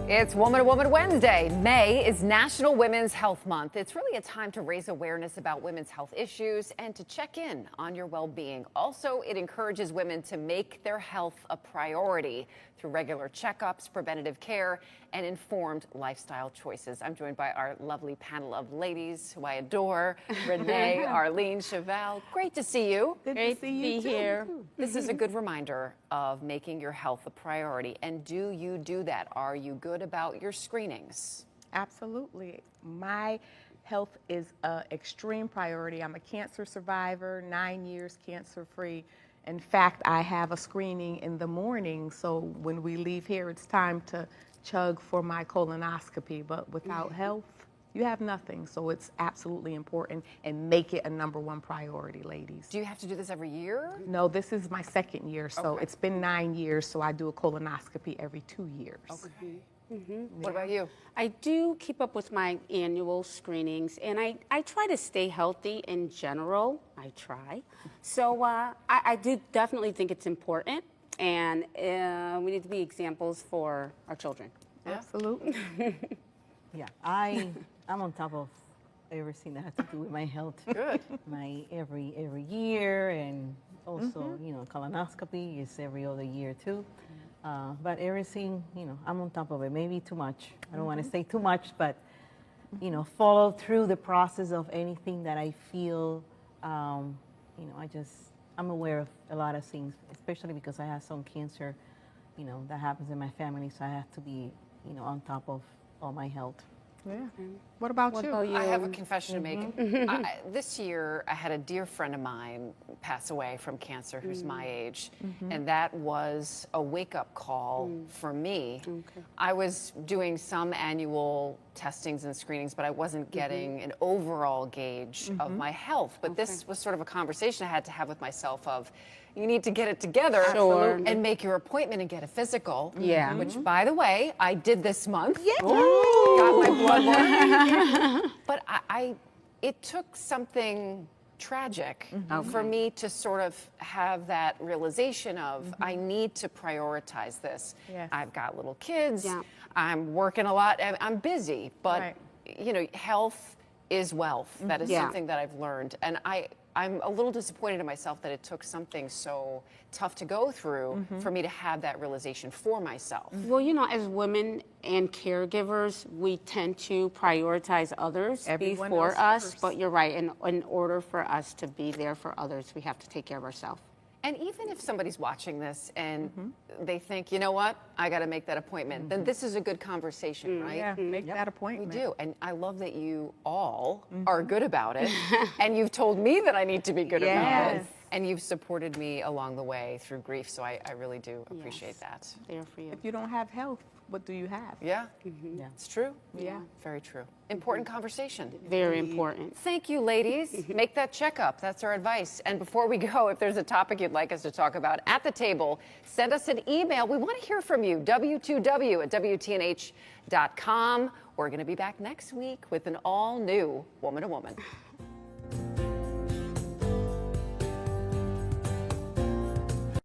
It's Woman to Woman Wednesday. May is National Women's Health Month. It's really a time to raise awareness about women's health issues and to check in on your well-being. Also, it encourages women to make their health a priority through regular checkups, preventative care, and informed lifestyle choices. I'm joined by our lovely panel of ladies who I adore. Renee, Arlene, Chevelle. Great to see you. Great to be here. This is a good reminder of making your health a priority. And do you do that? Are you good about your screenings? Absolutely. My health is an extreme priority. I'm a cancer survivor, 9 years cancer-free. In fact, I have a screening in the morning, so when we leave here, it's time to chug for my colonoscopy. But without health, you have nothing. So it's absolutely important, and make it a #1 priority, ladies. Do you have to do this every year? No, this is my 2nd year, so Okay. It's been 9 years, so I do a colonoscopy every 2 years. Okay. What about you? I do keep up with my annual screenings, and I try to stay healthy in general. I try. So I do definitely think it's important, and we need to be examples for our children. Absolutely. Yeah, I'm on top of everything that has to do with my health. Good. My every year, and also colonoscopy is every other year too. But everything, I'm on top of it. Maybe too much. I don't want to say too much, but follow through the process of anything that I feel. I'm aware of a lot of things, especially because I have some cancer, that happens in my family. So I have to be, on top of all my health. Yeah. What about you? I have a confession to make. This year, I had a dear friend of mine pass away from cancer who's my age, and that was a wake-up call for me. Okay. I was doing some annual testings and screenings, but I wasn't getting an overall gauge of my health. But this was sort of a conversation I had to have with myself of, you need to get it together Sure. and make your appointment and get a physical. Yeah. Which, by the way, I did this month. Yeah. Got my blood work. But it took something tragic for me to sort of have that realization of I need to prioritize this. Yes. I've got little kids. Yeah. I'm working a lot. I'm busy, but Right. health is wealth. That is Yeah. something that I've learned, and I'm a little disappointed in myself that it took something so tough to go through for me to have that realization for myself. Well, as women and caregivers, we tend to prioritize others Everyone before else us. first. But you're right. In order for us to be there for others, we have to take care of ourselves. And even if somebody's watching this and they think, you know what, I got to make that appointment, then this is a good conversation, right? Yeah, make that We appointment. do. And I love that you all are good about it. And you've told me that I need to be good about it. Yes. And you've supported me along the way through grief. So I really do appreciate Yes. that. There for you. If you don't have health, what do you have? Yeah, Yeah. it's true. Yeah. Very true. Important conversation. Very important. Thank you, ladies. Make that checkup. That's our advice. And before we go, if there's a topic you'd like us to talk about at the table, send us an email. We want to hear from you. W2W@WTNH.com. We're going to be back next week with an all-new Woman to Woman.